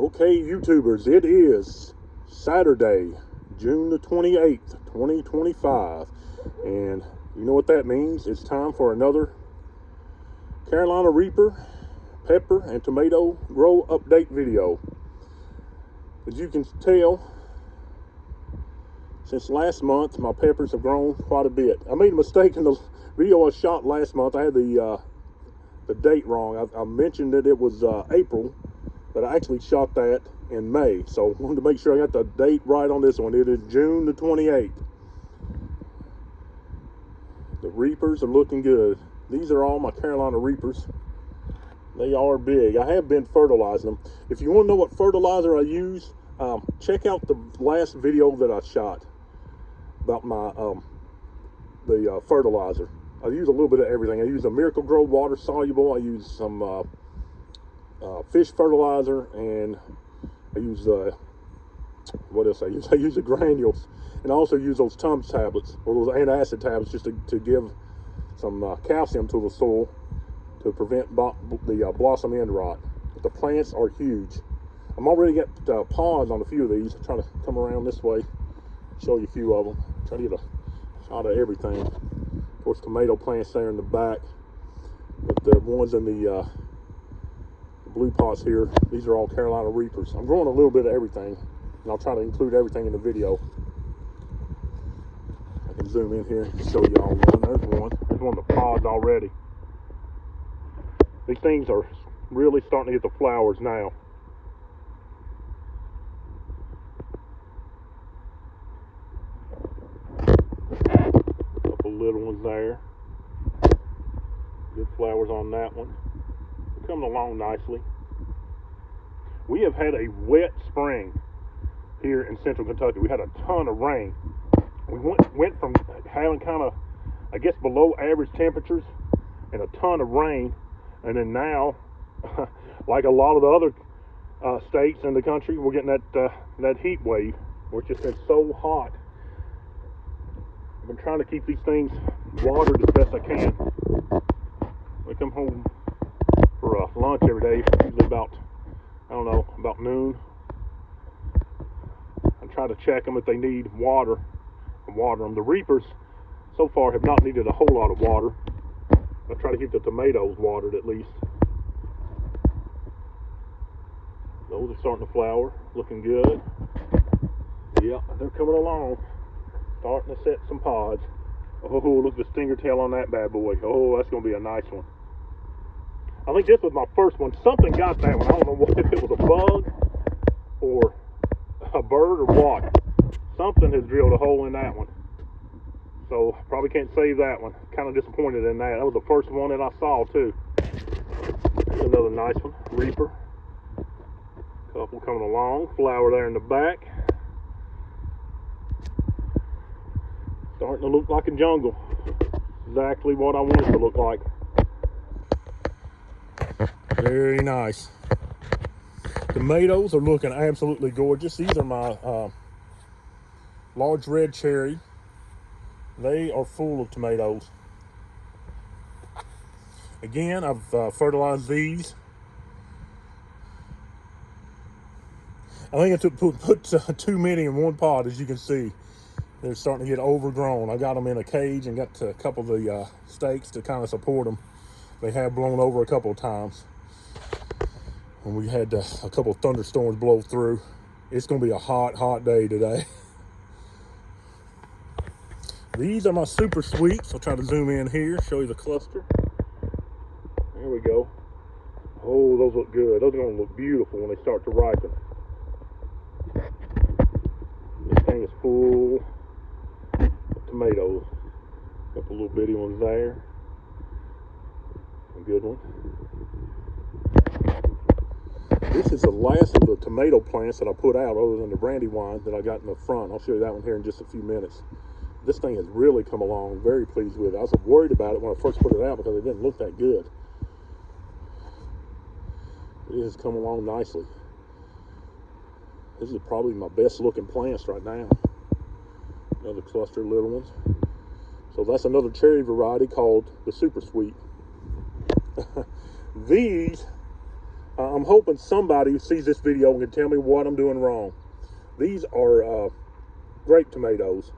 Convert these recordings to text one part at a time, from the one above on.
Okay, YouTubers, it is Saturday, June the 28th, 2025, and you know what that means? It's time for another Carolina Reaper, pepper, and tomato grow update video. As you can tell, since last month, my peppers have grown quite a bit. I made a mistake in the video I shot last month. I had the date wrong. I mentioned that it was April, but I actually shot that in May. So I wanted to make sure I got the date right on this one. It is June the 28th. The Reapers are looking good. These are all my Carolina Reapers. They are big. I have been fertilizing them. If you want to know what fertilizer I use, check out the last video that I shot about my the fertilizer. I use a little bit of everything. I use a Miracle Grow water soluble. I use some fish fertilizer, and I use what else I use? I use the granules, and I also use those Tums tablets or those antacid tablets just to give some calcium to the soil to prevent the blossom end rot. But the plants are huge. I'm already got pods on a few of these. I'm trying to come around this way, show you a few of them. Try to get a shot of everything. Of course, tomato plants there in the back, but the ones in the blue pots here, these are all Carolina Reapers. I'm growing a little bit of everything, and I'll try to include everything in the video. I can zoom in here and show you all one. There's one of the pods already. These things are really starting to get the flowers now. A couple little ones there. Good flowers on that one. Coming along nicely. We have had a wet spring here in central Kentucky. We had a ton of rain. We went from having kind of, I guess, below average temperatures and a ton of rain, and then now, like a lot of the other states in the country, we're getting that heat wave, which has been so hot. I've been trying to keep these things watered as best I can. I come home for lunch every day, usually about, I don't know, about noon. I try to check them if they need water and water them. The Reapers so far have not needed a whole lot of water. I try to keep the tomatoes watered at least. Those are starting to flower, looking good. Yeah, they're coming along, starting to set some pods. Oh, look at the stinger tail on that bad boy. Oh, that's going to be a nice one. I think this was my first one. Something got that one. I don't know if it was a bug or a bird or what. Something has drilled a hole in that one. So probably can't save that one. Kind of disappointed in that. That was the first one that I saw too. Here's another nice one. Reaper. Couple coming along. Flower there in the back. Starting to look like a jungle. Exactly what I want it to look like. Very nice. Tomatoes are looking absolutely gorgeous. These are my large red cherry. They are full of tomatoes. Again, I've fertilized these. I think I put too many in one pot, as you can see. They're starting to get overgrown. I got them in a cage and got a couple of the stakes to kind of support them. They have blown over a couple of times. When we had a couple of thunderstorms blow through. It's going to be a hot, hot day today. These are my super sweets. I'll try to zoom in here, show you the cluster. There we go. Oh, those look good. Those are going to look beautiful when they start to ripen. This thing is full of tomatoes. Couple little bitty ones there. A good one. This is the last of the tomato plants that I put out, other than the brandywine that I got in the front. I'll show you that one here in just a few minutes. This thing has really come along. Very pleased with it. I was worried about it when I first put it out because it didn't look that good. It has come along nicely. This is probably my best looking plants right now. Another cluster of little ones. So that's another cherry variety called the Super Sweet. These I'm hoping somebody who sees this video can tell me what I'm doing wrong. These are grape tomatoes.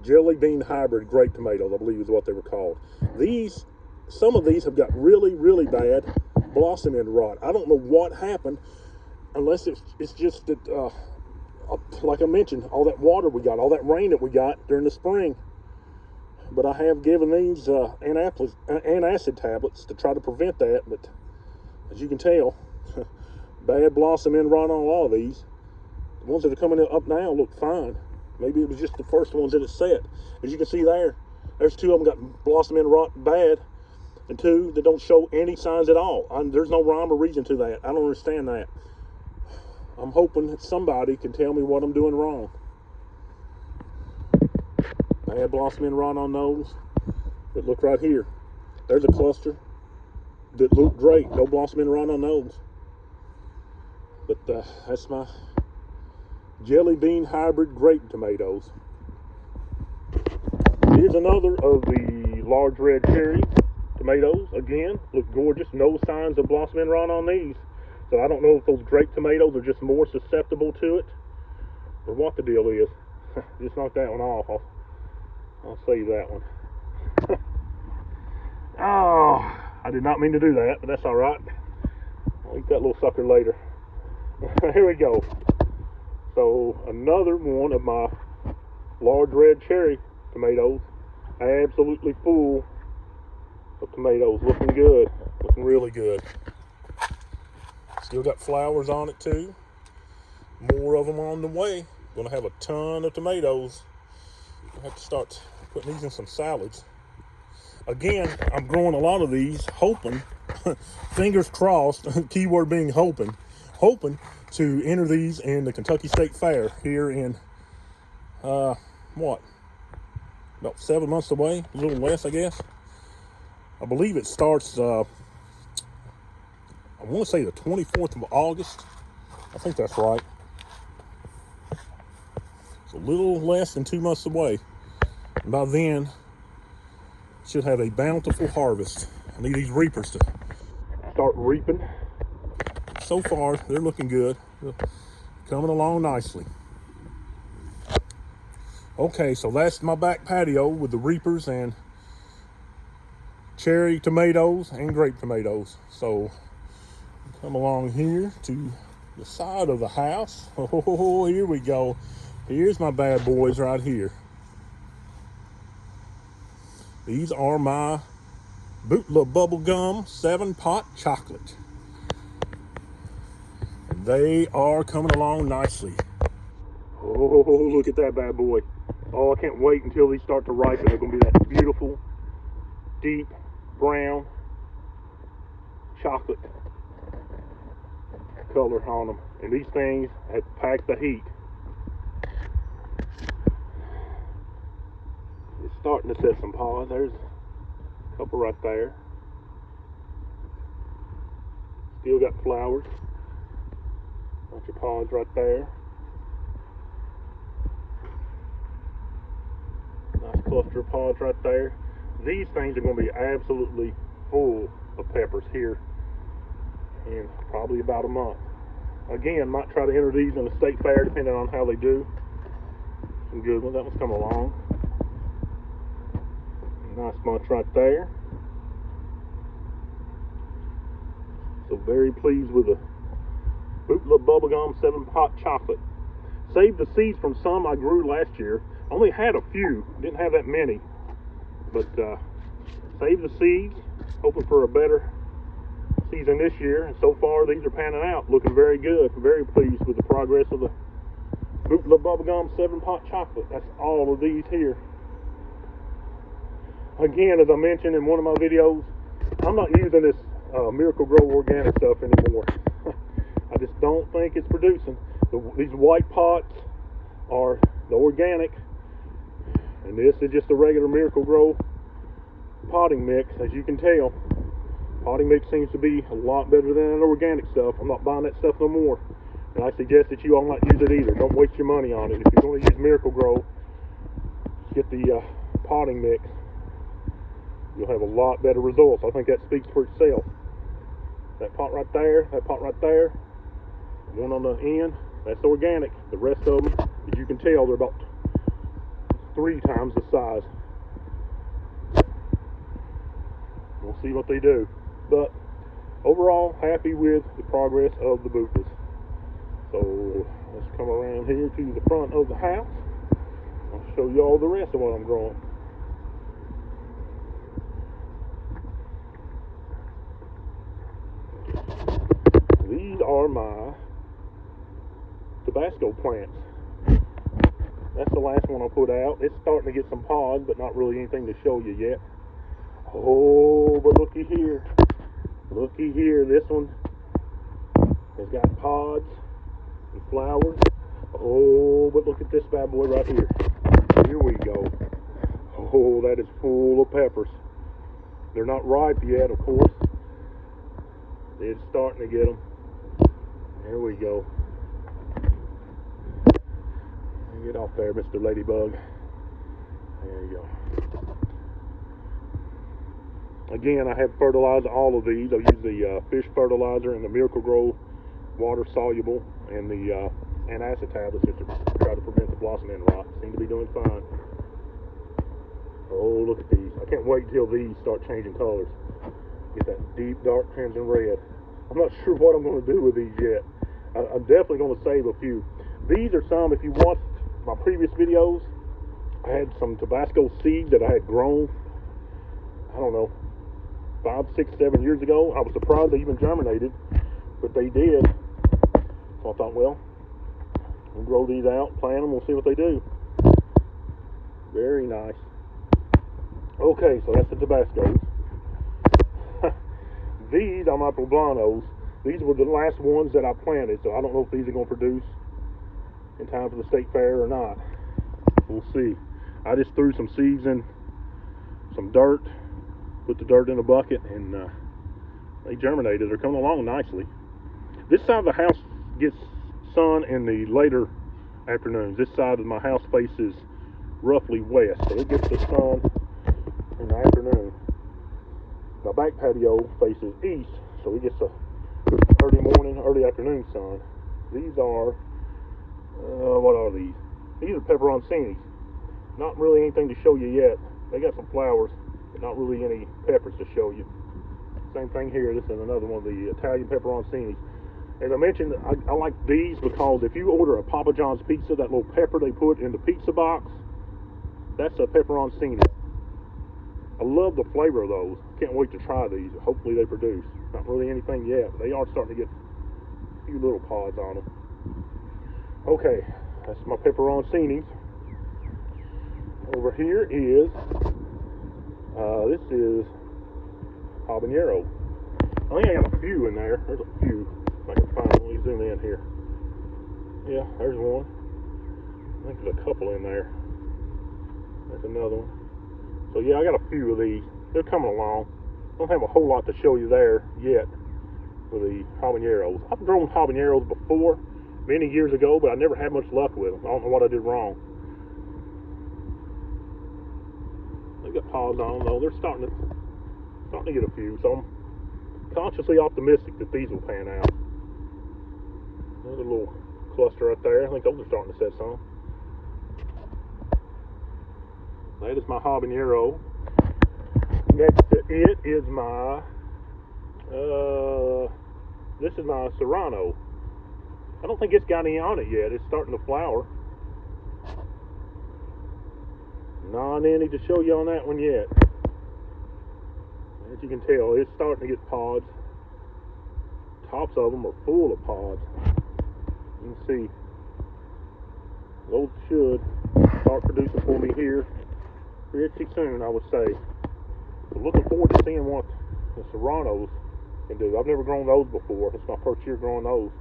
Jelly bean hybrid grape tomatoes, I believe is what they were called. Some of these have got really, really bad blossom end rot. I don't know what happened, unless it's just that, like I mentioned, all that water we got, all that rain that we got during the spring. But I have given these antacid tablets to try to prevent that. But as you can tell, bad blossom end rot on all of these. The ones that are coming up now look fine. Maybe it was just the first ones that it set. As you can see there's two of them got blossom end rot bad, and two that don't show any signs at all. There's no rhyme or reason to that. I don't understand that. I'm hoping that somebody can tell me what I'm doing wrong. I had blossom end rot on those. But look right here. There's a cluster that looked great. No blossom end rot on those. But that's my jelly bean hybrid grape tomatoes. Here's another of the large red cherry tomatoes. Again, look gorgeous. No signs of blossom end rot on these. So I don't know if those grape tomatoes are just more susceptible to it, or what the deal is. Just knock that one off. I'll save that one. Oh, I did not mean to do that, but that's all right. I'll eat that little sucker later. Here we go. So another one of my large red cherry tomatoes, absolutely full of tomatoes, looking good, looking really good. Still got flowers on it too. More of them on the way. Gonna have a ton of tomatoes. I have to start putting these in some salads. Again, I'm growing a lot of these, hoping, fingers crossed, keyword being hoping to enter these in the Kentucky State Fair here in, about 7 months away, a little less, I guess. I believe it starts, I want to say the 24th of August. I think that's right. It's a little less than 2 months away. And by then, should have a bountiful harvest. I need these reapers to start reaping. So far, they're looking good. They're coming along nicely. Okay, so that's my back patio with the reapers and cherry tomatoes and grape tomatoes. So come along here to the side of the house. Oh, here we go. Here's my bad boys right here. These are my Bubblegum 7-pot chocolate. And they are coming along nicely. Oh, look at that bad boy. Oh, I can't wait until these start to ripen. They're going to be that beautiful, deep brown chocolate color on them. And these things have packed the heat. It's starting to set some pods. There's a couple right there. Still got flowers. Bunch of pods right there. Nice cluster of pods right there. These things are going to be absolutely full of peppers here in probably about a month. Again, might try to enter these in the state fair depending on how they do. Some good ones. That one's coming along. Nice bunch right there. So very pleased with the Bubblegum 7-pot chocolate. Saved the seeds from some I grew last year. Only had a few, didn't have that many. But saved the seeds, hoping for a better season this year. And so far these are panning out, looking very good. Very pleased with the progress of the Bubblegum 7-pot chocolate. That's all of these here. Again, as I mentioned in one of my videos, I'm not using this Miracle Grow organic stuff anymore. I just don't think it's producing. These white pots are the organic, and this is just a regular Miracle Grow potting mix. As you can tell, potting mix seems to be a lot better than that organic stuff. I'm not buying that stuff no more, and I suggest that you all not use it either. Don't waste your money on it. If you're going to use Miracle Grow, get the potting mix. You'll have a lot better results. I think that speaks for itself. That pot right there, that pot right there, one on the end, that's organic. The rest of them, as you can tell, they're about 3 times the size. We'll see what they do. But overall, happy with the progress of the bootless. So let's come around here to the front of the house. I'll show you all the rest of what I'm growing. These are my Tabasco plants. That's the last one I put out. It's starting to get some pods, but not really anything to show you yet. Oh, but looky here. Looky here. This one has got pods and flowers. Oh, but look at this bad boy right here. Here we go. Oh, that is full of peppers. They're not ripe yet, of course. It's starting to get them. There we go. Get off there, Mr. Ladybug. There you go. Again, I have fertilized all of these. I've used the fish fertilizer and the Miracle Grow water soluble and the antacid tablets just to try to prevent the blossom end rot. Seem to be doing fine. Oh, look at these. I can't wait until these start changing colors. Get that deep, dark crimson red. I'm not sure what I'm going to do with these yet. I'm definitely going to save a few. These are some, if you watched my previous videos, I had some Tabasco seeds that I had grown, I don't know, 5, 6, 7 years ago. I was surprised they even germinated, but they did. So I thought, well, we'll grow these out, plant them, we'll see what they do. Very nice. Okay, so that's the Tabascos. These are my poblanos. These were the last ones that I planted, so I don't know if these are going to produce in time for the state fair or not. We'll see. I just threw some seeds in some dirt, put the dirt in a bucket, and they germinated. They're coming along nicely. This side of the house gets sun in the later afternoons. This side of my house faces roughly west, so it gets the sun in the afternoon. My back patio faces east, so it gets a early morning, early afternoon sun. These are, what are these? These are peperoncinis. Not really anything to show you yet. They got some flowers, but not really any peppers to show you. Same thing here. This is another one of the Italian peperoncinis. As I mentioned, I like these because if you order a Papa John's pizza, that little pepper they put in the pizza box, that's a peperoncini. I love the flavor of those. Can't wait to try these. Hopefully they produce. Not really anything yet, but they are starting to get a few little pods on them. Okay, that's my peperoncinis. Over here is, this is habanero. I think I got a few in there. There's a few. If I can find them, let me zoom in here. Yeah, there's one. I think there's a couple in there. There's another one. So yeah, I got a few of these. They're coming along. Don't have a whole lot to show you there yet with the habaneros. I've grown habaneros before, many years ago, but I never had much luck with them. I don't know what I did wrong. They got pods on them though. They're starting to get a few, so I'm cautiously optimistic that these will pan out. Another little cluster right there. I think those are starting to set some. That is my habanero. Next to it is my, this is my serrano. I don't think it's got any on it yet. It's starting to flower. Not any to show you on that one yet. As you can tell, it's starting to get pods. Tops of them are full of pods. You can see. Those should start producing for me here pretty soon, I would say. So looking forward to seeing what the serranos can do. I've never grown those before. It's my first year growing those.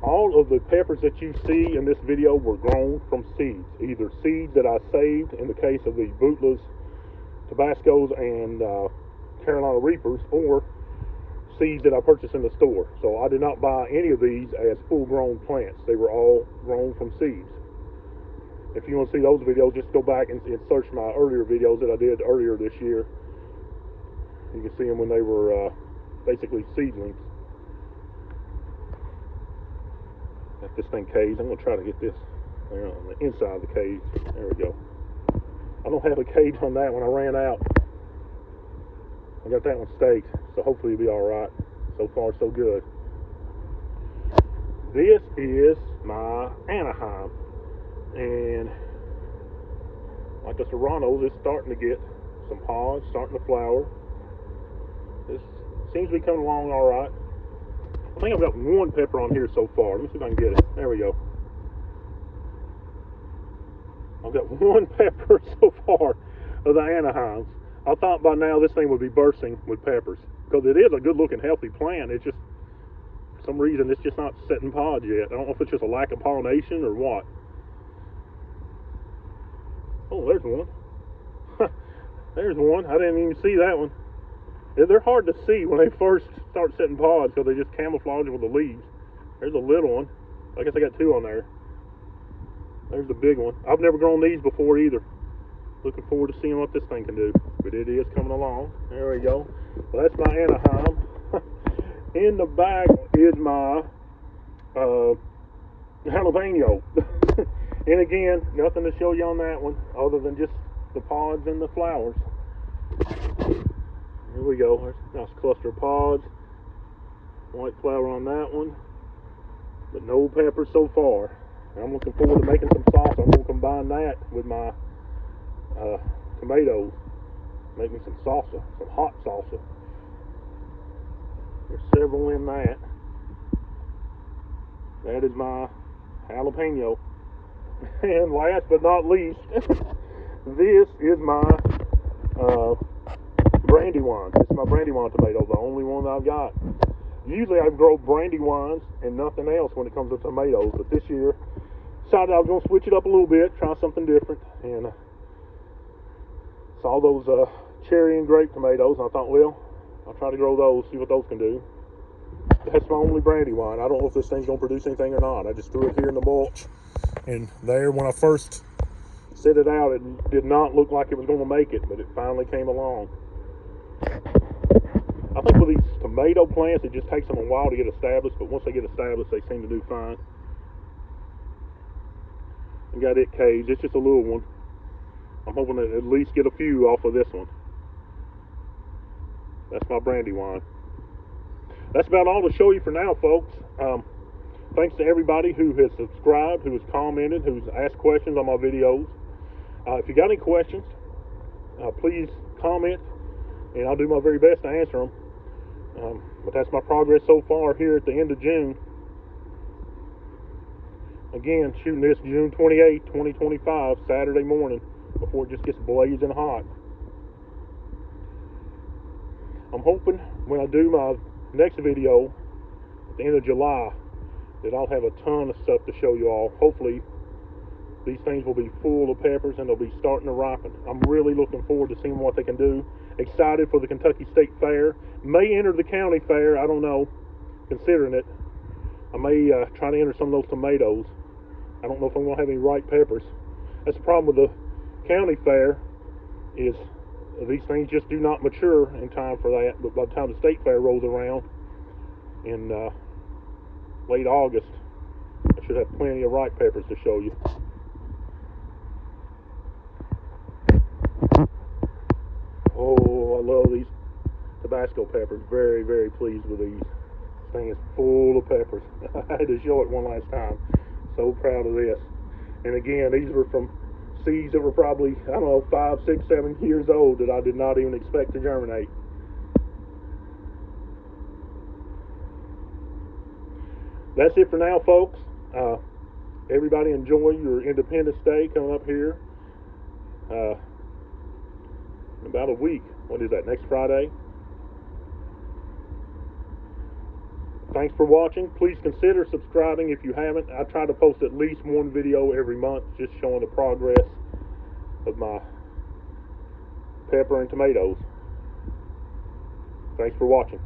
All of the peppers that you see in this video were grown from seeds. Either seeds that I saved in the case of the bootless Tabascos and Carolina Reapers, or seeds that I purchased in the store. So I did not buy any of these as full-grown plants. They were all grown from seeds. If you want to see those videos, just go back and search my earlier videos that I did earlier this year. You can see them when they were basically seedlings. Got this thing caged. I'm going to try to get this there on the inside of the cage. There we go. I don't have a cage on that one. I ran out. I got that one staked, so hopefully it'll be alright. So far, so good. This is my Anaheim. And like the Serranos, it's starting to get some pods, starting to flower. This seems to be coming along alright. I think I've got one pepper on here so far. Let me see if I can get it. There we go. I've got one pepper so far of the Anaheims. I thought by now this thing would be bursting with peppers, because it is a good looking healthy plant. It's just, for some reason, it's just not setting pods yet. I don't know if it's just a lack of pollination or what. Oh, there's one. There's one. I didn't even see that one. They're hard to see when they first start setting pods, because they just camouflage with the leaves. There's a little one. I guess I got two on there. There's the big one. I've never grown these before either. Looking forward to seeing what this thing can do. But it is coming along. There we go. Well, that's my Anaheim. In the back is my jalapeno. And again, nothing to show you on that one other than just the pods and the flowers. Here we go. There's a nice cluster of pods. White flower on that one. But no pepper so far. I'm looking forward to making some sauce. I'm going to combine that with my tomatoes. Make me some salsa, some hot salsa. There's several in that. That is my jalapeno. And last but not least, this is my Brandywine. This is my Brandywine tomato, the only one that I've got. Usually I grow Brandywines and nothing else when it comes to tomatoes, but this year decided I was going to switch it up a little bit, try something different, and saw those cherry and grape tomatoes, and I thought, well, I'll try to grow those, see what those can do. That's my only Brandywine. I don't know if this thing's going to produce anything or not. I just threw it here in the mulch, and there, when I first set it out, it did not look like it was going to make it, but it finally came along. I think with these tomato plants, it just takes them a while to get established, but once they get established, they seem to do fine. I got it caged. It's just a little one. I'm hoping to at least get a few off of this one. That's my Brandywine. That's about all to show you for now, folks. Thanks to everybody who has subscribed, who has commented, who's asked questions on my videos. If you got any questions, please comment, and I'll do my very best to answer them. But that's my progress so far here at the end of June. Again, shooting this June 28, 2025, Saturday morning, before it just gets blazing hot. I'm hoping when I do my next video at the end of July that I'll have a ton of stuff to show you all. Hopefully these things will be full of peppers and they'll be starting to ripen. I'm really looking forward to seeing what they can do. Excited for the Kentucky State Fair. May enter the county fair, I don't know, considering it. I may try to enter some of those tomatoes. I don't know if I'm going to have any ripe peppers. That's the problem with the county fair, is these things just do not mature in time for that. But by the time the state fair rolls around in late August, I should have plenty of ripe peppers to show you. Oh, I love these Tabasco peppers. Very, very pleased with these. This thing is full of peppers. I had to show it one last time. So proud of this. And again, these were from seeds that were probably, I don't know, 5, 6, 7 years old that I did not even expect to germinate. That's it for now, folks. Everybody enjoy your Independence Day coming up here in about a week. What is that, next Friday? Thanks for watching. Please consider subscribing if you haven't. I try to post at least one video every month just showing the progress of my pepper and tomatoes. Thanks for watching.